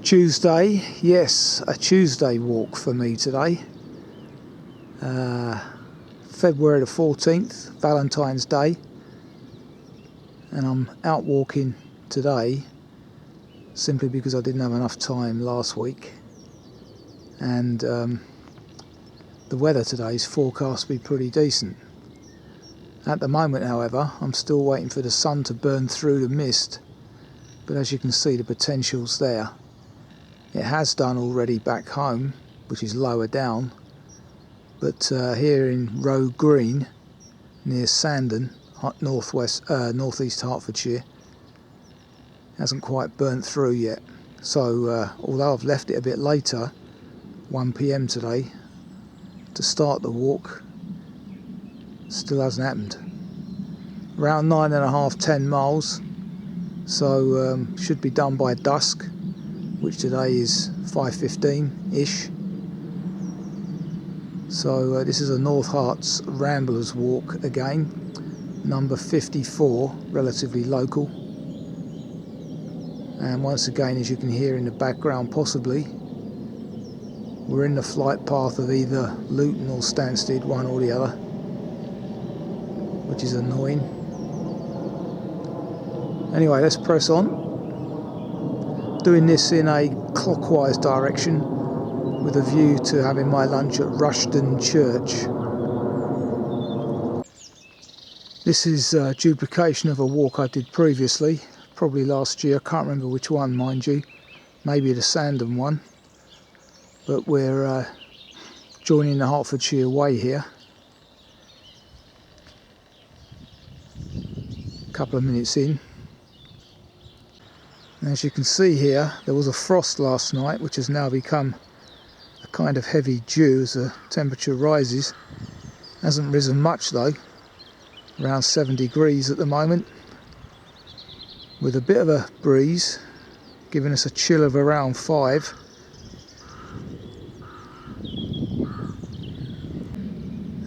Tuesday, yes, a Tuesday walk for me today. February the 14th, Valentine's Day, and I'm out walking today simply because I didn't have enough time last week, and the weather today is forecast to be pretty decent. At the moment, however, I'm still waiting for the sun to burn through the mist, but as you can see, the potential's there. It has done already back home, which is lower down, but here in Roe Green, near Sandon, North-east Hertfordshire, hasn't quite burnt through yet. So although I've left it a bit later, 1 PM today, to start the walk, still hasn't happened. Around 9.5, 10 miles, so should be done by dusk, which today is 5:15-ish. So this is a North Herts Ramblers walk again, number 54, relatively local. And once again, as you can hear in the background possibly, we're in the flight path of either Luton or Stansted, one or the other, which is annoying. Anyway, let's press on. Doing this in a clockwise direction with a view to having my lunch at Rushden Church. This is a duplication of a walk I did previously, probably last year. I can't remember which one, mind you, maybe the Sandon one, but we're joining the Hertfordshire way here. A couple of minutes in. And as you can see here, there was a frost last night, which has now become a kind of heavy dew as the temperature rises. Hasn't risen much though, around 7 degrees at the moment, with a bit of a breeze, giving us a chill of around 5.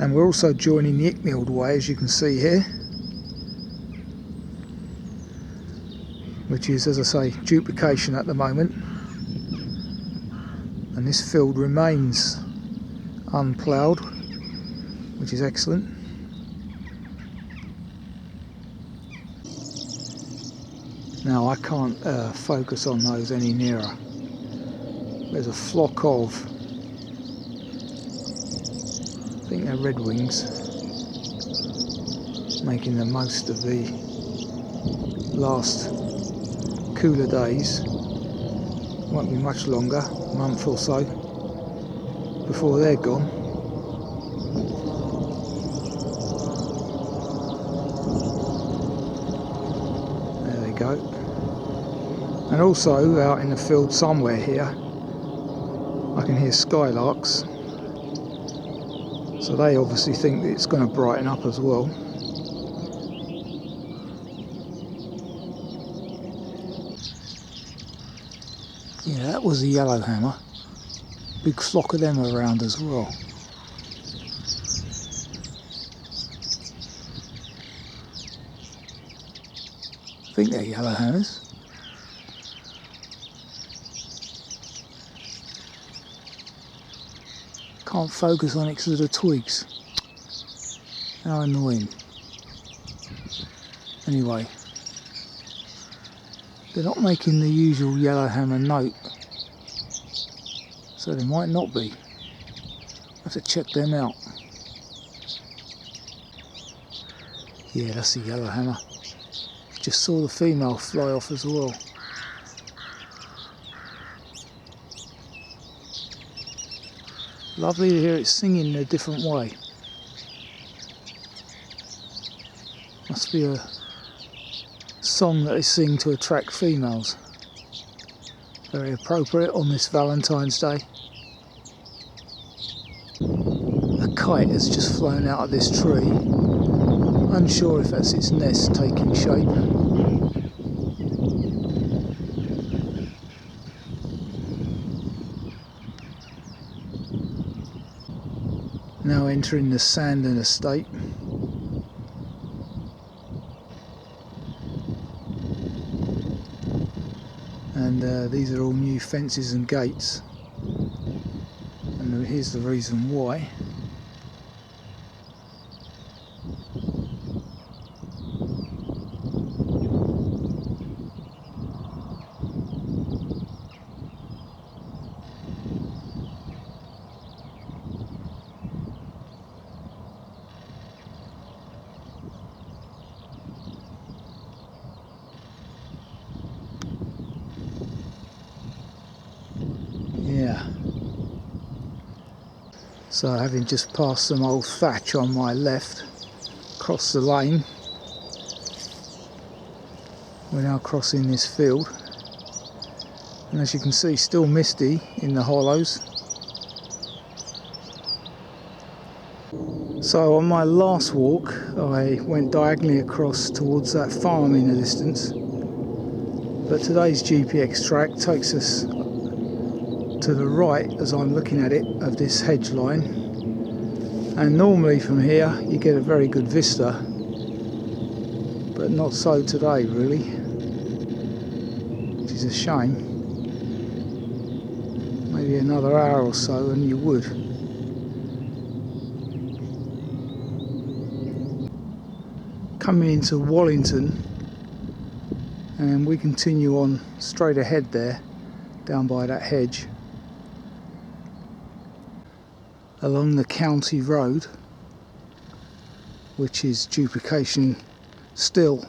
And we're also joining the Icknield way, as you can see here, which is, as I say, duplication at the moment. And this field remains unploughed, which is excellent. Now I can't focus on those any nearer. There's a flock of, I think they're Redwings, making the most of the last cooler days. Won't be much longer, a month or so, before they're gone. There they go. And also out in the field somewhere here, I can hear skylarks, so they obviously think that it's going to brighten up as well. Yeah, that was a yellowhammer. Big flock of them around as well. I think they're yellowhammers. Can't focus on it because of the twigs. How annoying. Anyway, they're not making the usual yellowhammer note, so they might not be. I have to check them out. Yeah, that's the yellowhammer. Just saw the female fly off as well. Lovely to hear it singing in a different way. Must be a song that they sing to attract females. Very appropriate on this Valentine's Day. A kite has just flown out of this tree. Unsure if that's its nest taking shape. Now entering the Sandon Estate. and these are all new fences and gates, and here's the reason why. Yeah. So having just passed some old thatch on my left, across the lane, we're now crossing this field, and as you can see, still misty in the hollows. So on my last walk I went diagonally across towards that farm in the distance, but today's GPX track takes us to the right, as I'm looking at it, of this hedge line, and normally from here you get a very good vista, but not so today really, which is a shame. Maybe another hour or so and you would. Coming into Wallington, and we continue on straight ahead there, down by that hedge, along the county road, which is duplication still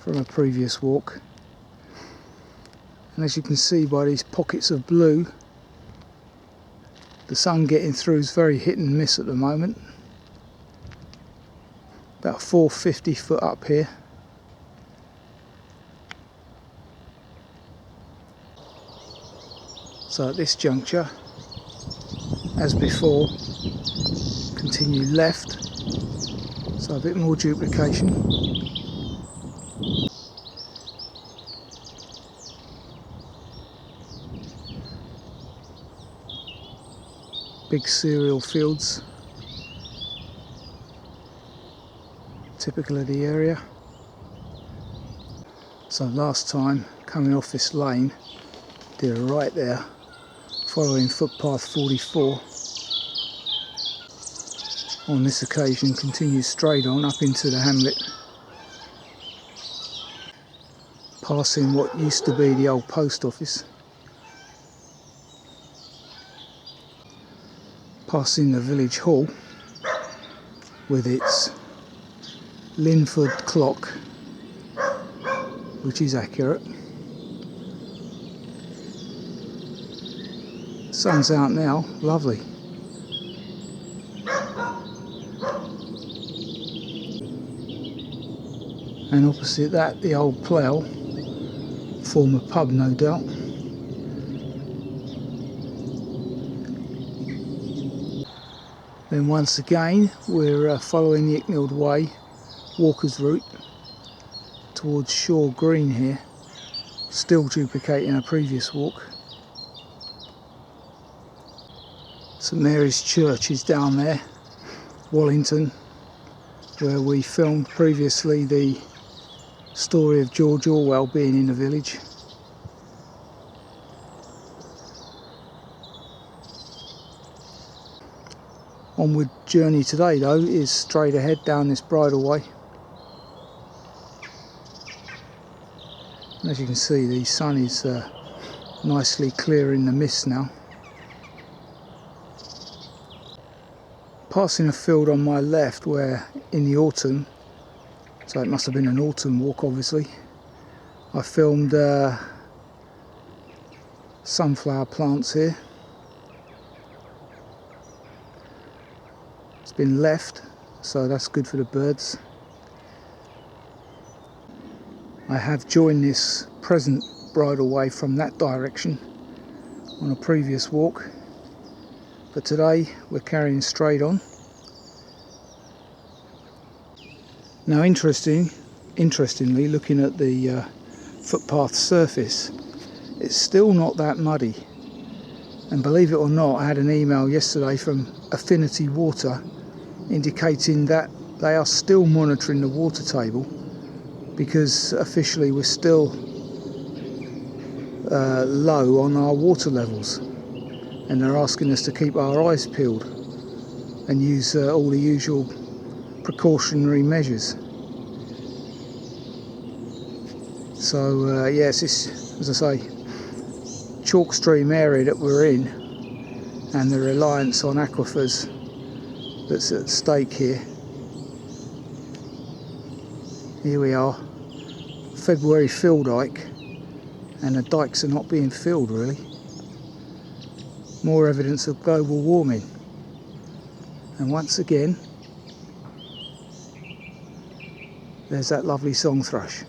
from a previous walk. And as you can see by these pockets of blue, the sun getting through is very hit and miss at the moment. About 450 foot up here. So at this juncture, as before, continue left, so a bit more duplication. Big cereal fields, typical of the area. So last time, coming off this lane, did a right there, following footpath 44. On this occasion, continue straight on up into the hamlet, passing what used to be the old post office, passing the village hall with its Linford clock, which is accurate. Sun's out now, lovely. And opposite that, the old plough, former pub no doubt. Then once again we're following the Icknield Way walker's route towards Shaw Green here, still duplicating a previous walk. St Mary's Church is down there, Wallington, where we filmed previously the story of George Orwell being in the village. Onward journey today though is straight ahead down this bridleway. As you can see, the sun is nicely clearing the mist now. Passing a field on my left where in the autumn, so it must have been an autumn walk obviously, I filmed sunflower plants here. It's been left, so that's good for the birds. I have joined this present bridleway from that direction on a previous walk, but today we're carrying straight on. Now interestingly, looking at the footpath surface, it's still not that muddy, and believe it or not, I had an email yesterday from Affinity Water indicating that they are still monitoring the water table, because officially we're still low on our water levels, and they're asking us to keep our eyes peeled and use all the usual precautionary measures. So yes, this, as I say, chalk stream area that we're in, and the reliance on aquifers that's at stake here. Here we are, February fill dike, and the dikes are not being filled really. More evidence of global warming. And once again, there's that lovely song thrush.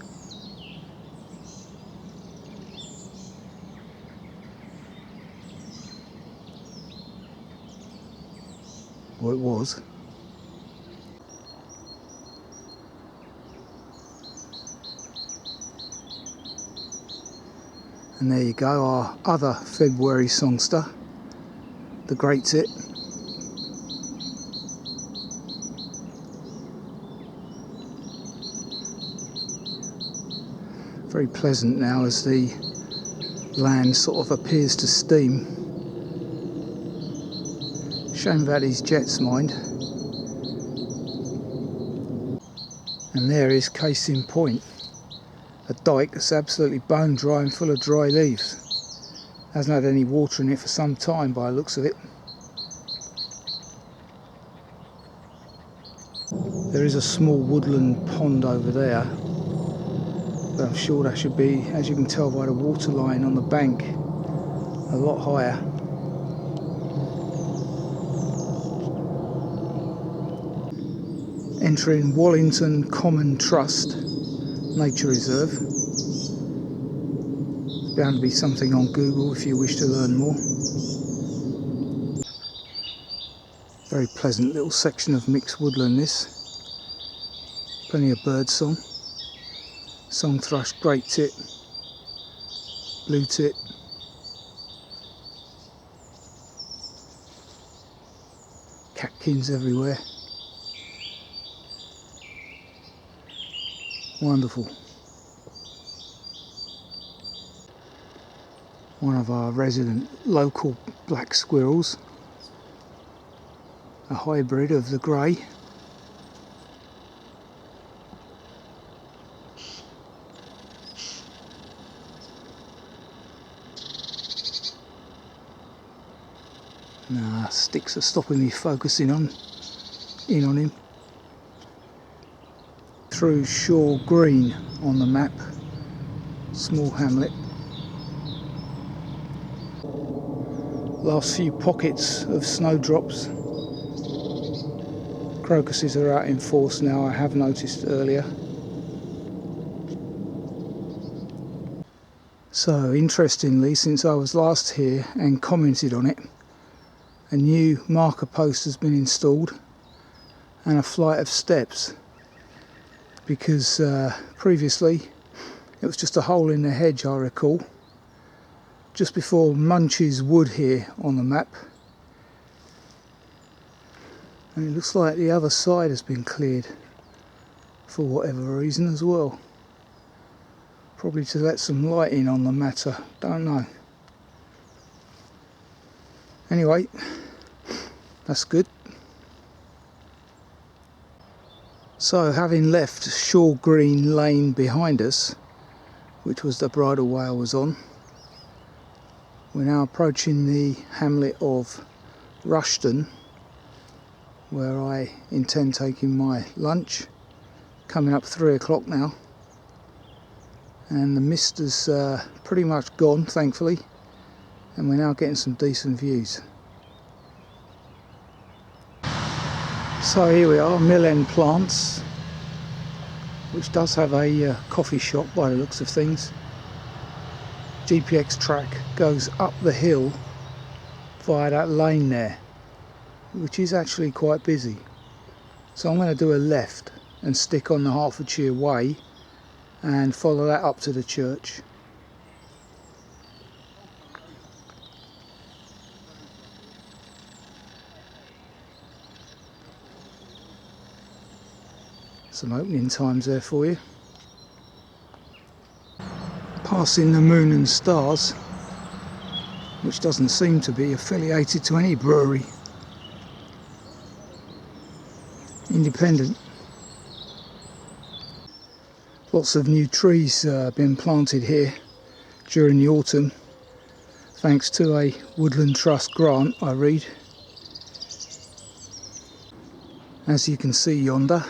Well, it was. And there you go, our other February songster, the great tit. Very pleasant now as the land sort of appears to steam. Shame about these jets, mind. And there is case in point, a dike that's absolutely bone dry and full of dry leaves. Hasn't had any water in it for some time by the looks of it. There is a small woodland pond over there, but I'm sure that should be, as you can tell by the water line on the bank, a lot higher. Entering Wallington Common Trust Nature Reserve. There's bound to be something on Google if you wish to learn more. Very pleasant little section of mixed woodland this. Plenty of bird song. Song thrush, great tit, blue tit. Catkins everywhere. Wonderful. One of our resident local black squirrels, a hybrid of the grey. Nah, sticks are stopping me focusing in on him. Through Shaw Green on the map, small hamlet. Last few pockets of snowdrops. Crocuses are out in force now, I have noticed earlier. So interestingly, since I was last here and commented on it, a new marker post has been installed and a flight of steps, because previously it was just a hole in the hedge, I recall, just before Munch's Wood here on the map, and it looks like the other side has been cleared for whatever reason as well, probably to let some light in on the matter, don't know. Anyway, that's good. So having left Shaw Green Lane behind us, which was the bridle way I was on, we're now approaching the hamlet of Rushton, where I intend taking my lunch. Coming up 3 o'clock now, and the mist is pretty much gone, thankfully, and we're now getting some decent views. So here we are, Mill End Plants, which does have a coffee shop by the looks of things. GPX track goes up the hill via that lane there, which is actually quite busy. So I'm going to do a left and stick on the Hertfordshire Way and follow that up to the church. Some opening times there for you. passing the Moon and Stars, which doesn't seem to be affiliated to any brewery. Independent. Lots of new trees been planted here during the autumn, thanks to a Woodland Trust grant, I read. As you can see yonder,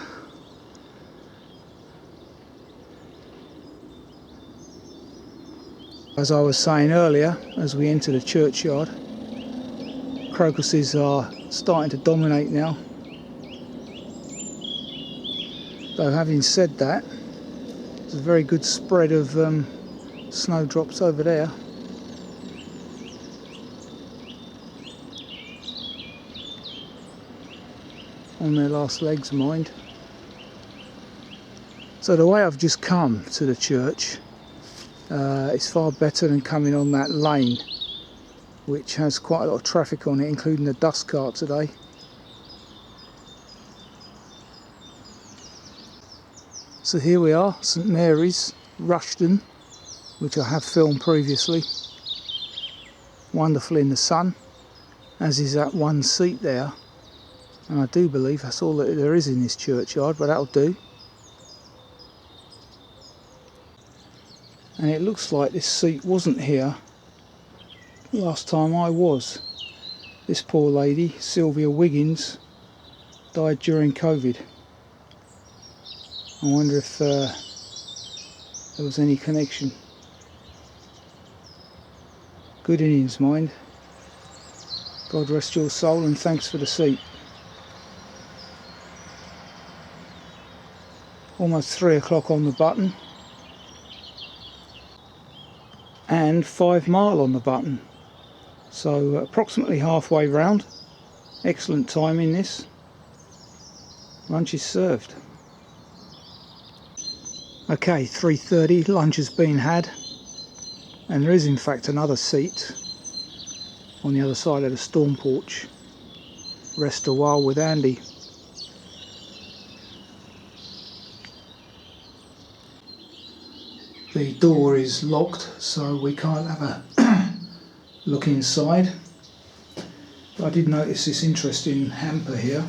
as I was saying earlier, as we enter the churchyard, crocuses are starting to dominate now. Though having said that, there's a very good spread of snowdrops over there. On their last legs, mind. So the way I've just come to the church is far better than coming on that lane, which has quite a lot of traffic on it, including the dust cart today. So here we are, St Mary's, Rushden, which I have filmed previously. Wonderful in the sun, as is that one seat there. And I do believe that's all that there is in this churchyard, but that'll do. And it looks like this seat wasn't here last time I was. This poor lady, Sylvia Wiggins, died during COVID. I wonder if there was any connection. Good innings, mind. God rest your soul, and thanks for the seat. Almost 3 o'clock on the button. And 5 mile on the button. So approximately halfway round. Excellent timing this. Lunch is served. Okay, 3:30, lunch has been had, and there is in fact another seat on the other side of the storm porch. Rest a while with Andy. The door is locked, so we can't have a look inside. But I did notice this interesting hamper here,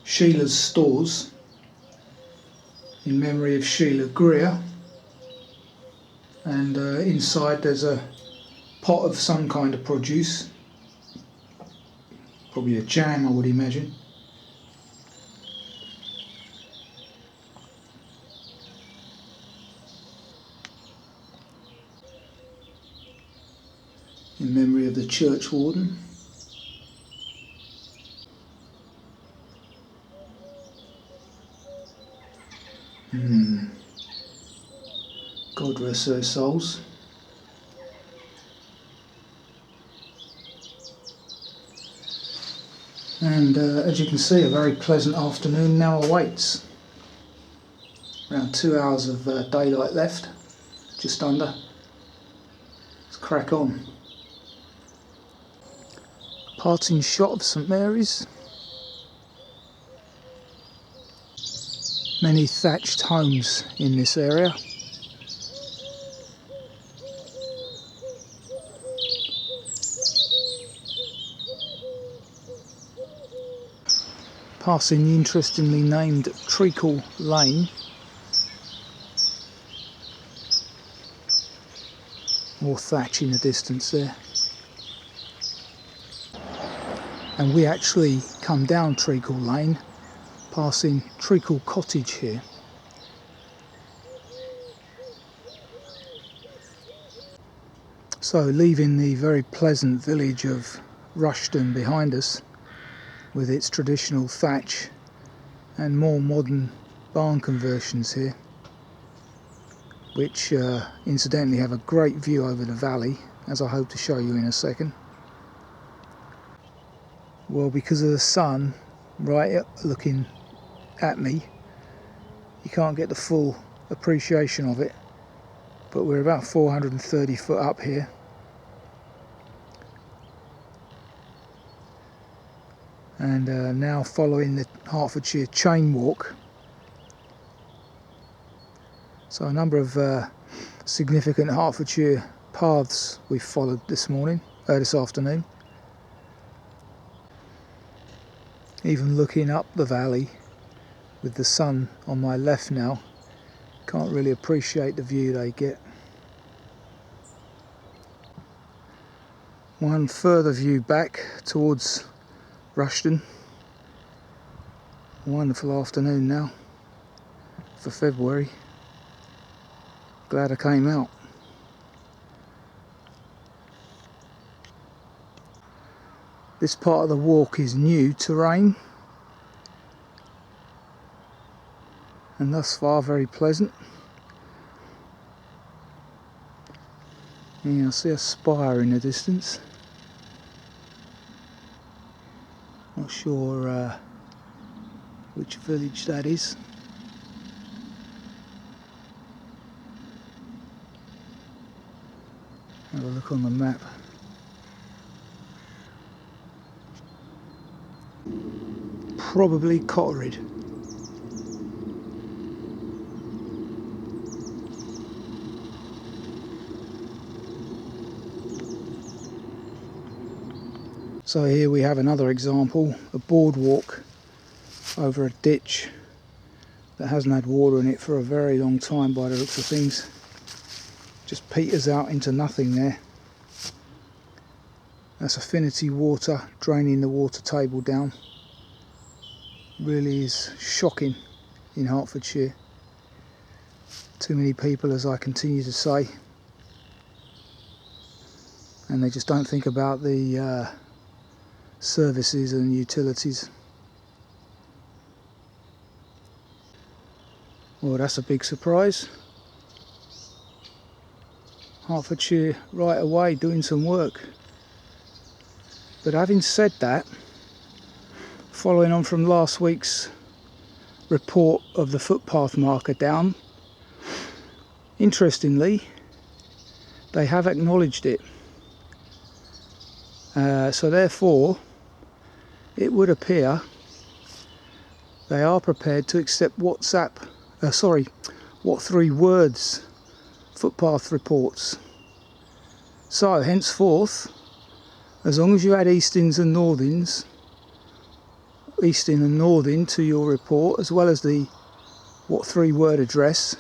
Sheila's Stores, in memory of Sheila Greer, and inside there's a pot of some kind of produce, probably a jam I would imagine. In memory of the church warden. God rest their souls. And as you can see, a very pleasant afternoon now awaits. Around 2 hours of daylight left, just under. Let's crack on. Parting shot of St Mary's. Many thatched homes in this area. Passing the interestingly named Treacle Lane, more thatch in the distance there. And we actually come down Treacle Lane, passing Treacle Cottage here. So leaving the very pleasant village of Rushden behind us, with its traditional thatch and more modern barn conversions here, which incidentally have a great view over the valley, as I hope to show you in a second. Well, because of the sun right looking at me, you can't get the full appreciation of it, but we're about 430 foot up here. And now following the Hertfordshire chain walk. So a number of significant Hertfordshire paths we've followed this afternoon. Even looking up the valley with the sun on my left now, can't really appreciate the view they get. One further view back towards Rushden. Wonderful afternoon now for February. Glad I came out. This part of the walk is new terrain and thus far very pleasant. Yeah, I see a spire in the distance. Not sure which village that is. Have a look on the map. Probably Cotterid. So here we have another example, a boardwalk over a ditch that hasn't had water in it for a very long time by the looks of things. Just peters out into nothing there. That's affinity water draining the water table down. Really is shocking in Hertfordshire. Too many people, as I continue to say, and they just don't think about the services and utilities. Well, that's a big surprise. Hertfordshire right away doing some work. But having said that, following on from last week's report of the footpath marker down, interestingly, they have acknowledged it. So therefore, it would appear they are prepared to accept what 3 words footpath reports. So henceforth, as long as you add eastings and northings, easting and northing to your report, as well as the what 3 word address,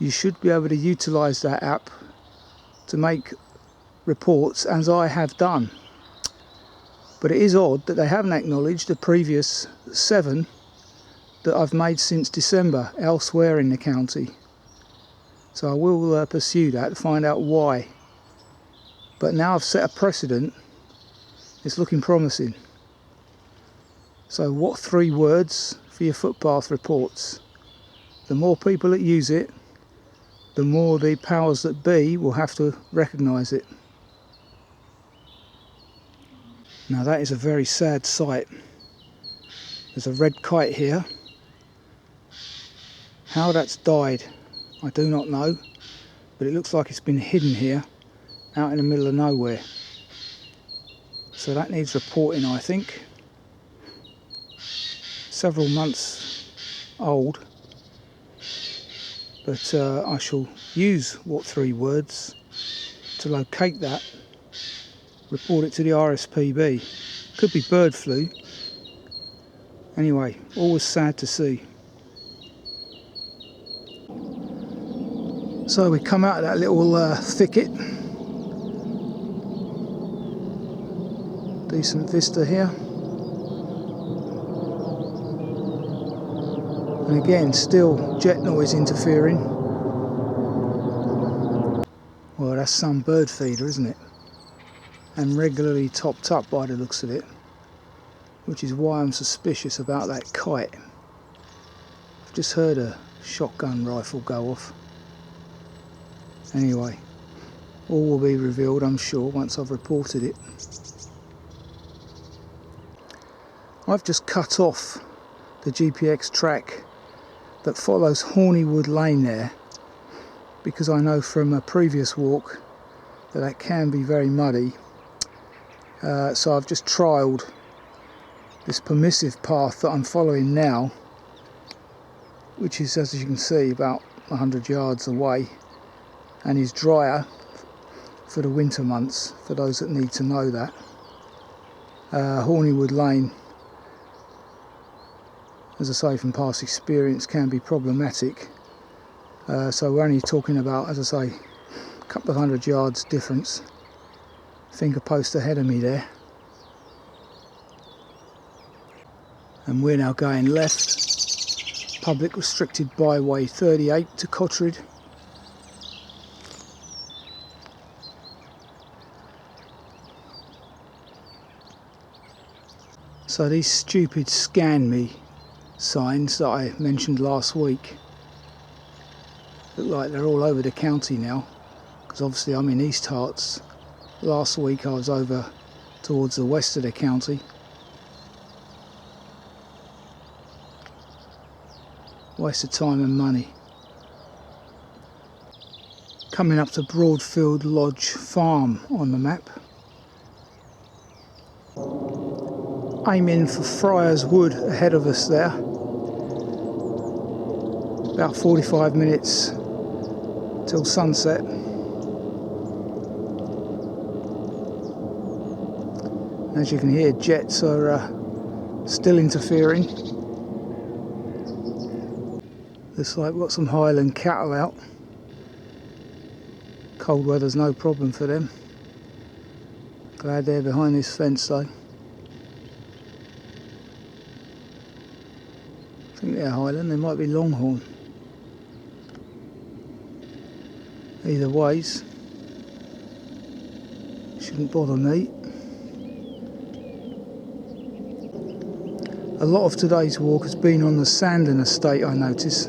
you should be able to utilise that app to make reports, as I have done. But it is odd that they haven't acknowledged the previous 7 that I've made since December elsewhere in the county. So I will pursue that to find out why. But now I've set a precedent, it's looking promising. So what 3 words for your footpath reports? The more people that use it, the more the powers that be will have to recognise it. Now that is a very sad sight. There's a red kite here. How that's died, I do not know, but it looks like it's been hidden here, out in the middle of nowhere. So that needs reporting, I think. Several months old, but I shall use what 3 words to locate that, report it to the RSPB. Could be bird flu. Anyway, always sad to see. So we come out of that little thicket. Decent vista here. And again, still jet noise interfering. Well, that's some bird feeder, isn't it? And regularly topped up by the looks of it, which is why I'm suspicious about that kite. I've just heard a shotgun rifle go off. Anyway, all will be revealed, I'm sure, once I've reported it. I've just cut off the GPX track that follows Hornywood Lane there, because I know from a previous walk that can be very muddy. So I've just trialled this permissive path that I'm following now, which is, as you can see, about 100 yards away, and is drier for the winter months, for those that need to know that. Hornywood Lane, as I say from past experience, can be problematic. So we're only talking about, as I say, a couple of 100 yards difference. Finger post ahead of me there. And we're now going left. Public restricted byway 38 to Cottrid. So these stupid scan me signs that I mentioned last week look like they're all over the county now, because obviously I'm in East Herts. Last week I was over towards the west of the county. Waste of time and money. Coming up to Broadfield Lodge Farm on the map. Aiming for Friars Wood ahead of us there. About 45 minutes till sunset. As you can hear, jets are still interfering. Looks like we've got some Highland cattle out. Cold weather's no problem for them. Glad they're behind this fence though. I think they're Highland, they might be Longhorn. Either ways, shouldn't bother me. A lot of today's walk has been on the Sandon Estate, I notice,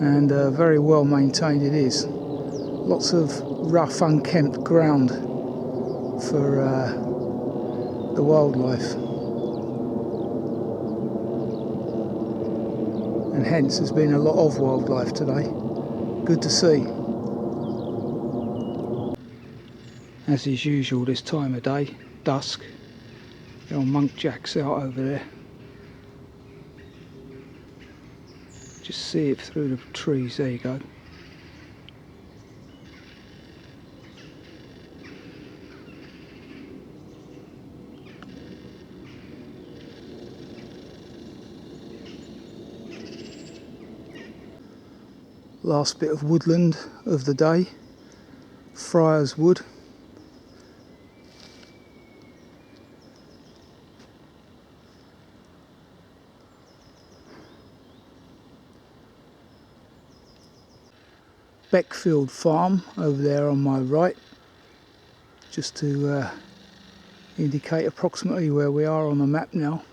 and very well maintained it is. Lots of rough, unkempt ground for the wildlife, and hence there's been a lot of wildlife today. Good to see. As is usual this time of day, dusk, the old monkjack's out over there. Just see it through the trees, there you go. Last bit of woodland of the day, Friars Wood. Beckfield Farm over there on my right, just to indicate approximately where we are on the map now.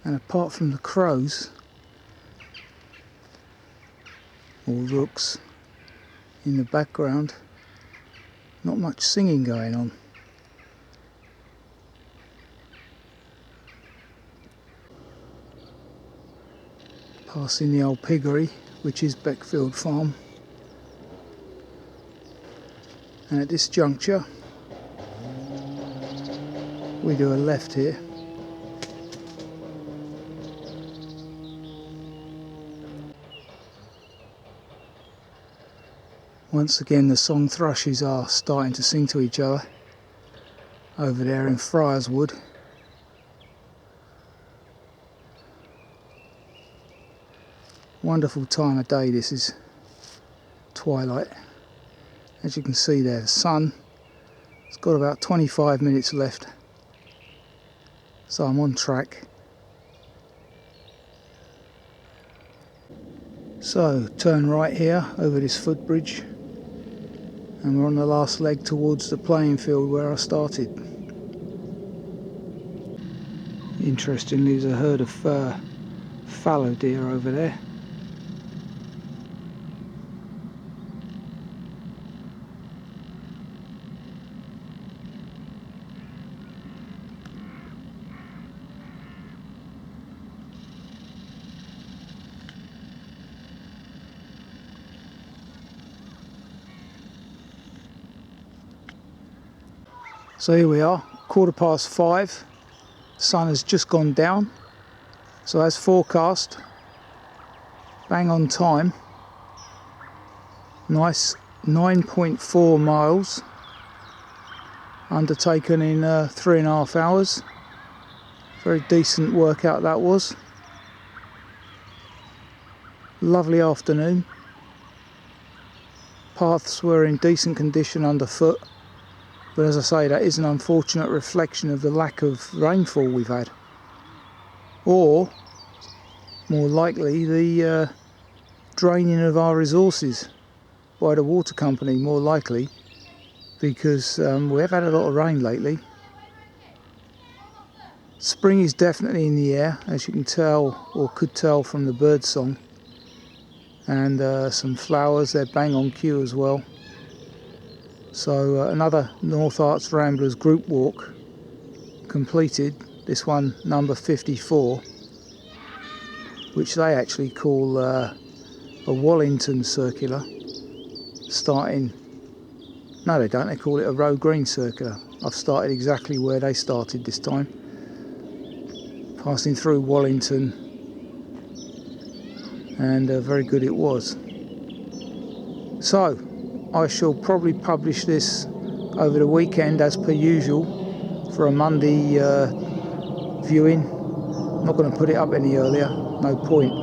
And apart from the crows, or rooks, in the background, not much singing going on. Passing the old piggery, which is Beckfield Farm. And at this juncture, we do a left here. Once again, the song thrushes are starting to sing to each other over there in Friars Wood. Wonderful time of day this is, twilight. As you can see there, the sun, it's got about 25 minutes left, so I'm on track. So turn right here over this footbridge, and we're on the last leg towards the playing field where I started. Interestingly, there's a herd of fallow deer over there. So here we are, 5:15, sun has just gone down, so as forecast, bang on time. Nice 9.4 miles, undertaken in 3.5 hours. Very decent workout that was. Lovely afternoon. Paths were in decent condition underfoot, but as I say, that is an unfortunate reflection of the lack of rainfall we've had, or more likely the draining of our resources by the water company, more likely, because we have had a lot of rain lately. Spring is definitely in the air, as you can tell, or could tell from the bird song, and some flowers, they're bang on cue as well. So another North Herts Ramblers group walk completed, this one number 54, which they actually call a Wellington Circular, starting, no they don't, they call it a Roe Green Circular. I've started exactly where they started this time, passing through Wellington, and very good it was. So I shall probably publish this over the weekend as per usual for a Monday viewing. I'm not going to put it up any earlier, no point.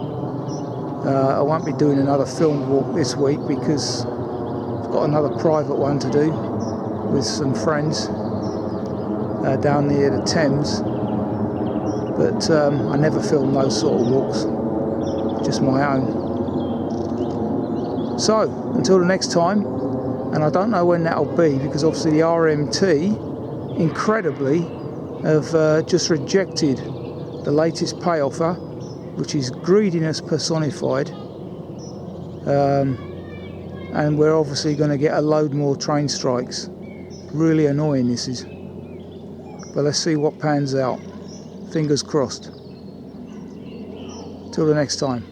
I won't be doing another film walk this week because I've got another private one to do with some friends down near the Thames, but I never film those sort of walks, just my own. So until the next time, and I don't know when that'll be, because obviously the RMT incredibly have just rejected the latest pay offer, which is greediness personified, and we're obviously going to get a load more train strikes. Really annoying this is, but let's see what pans out. Fingers crossed. Till the next time.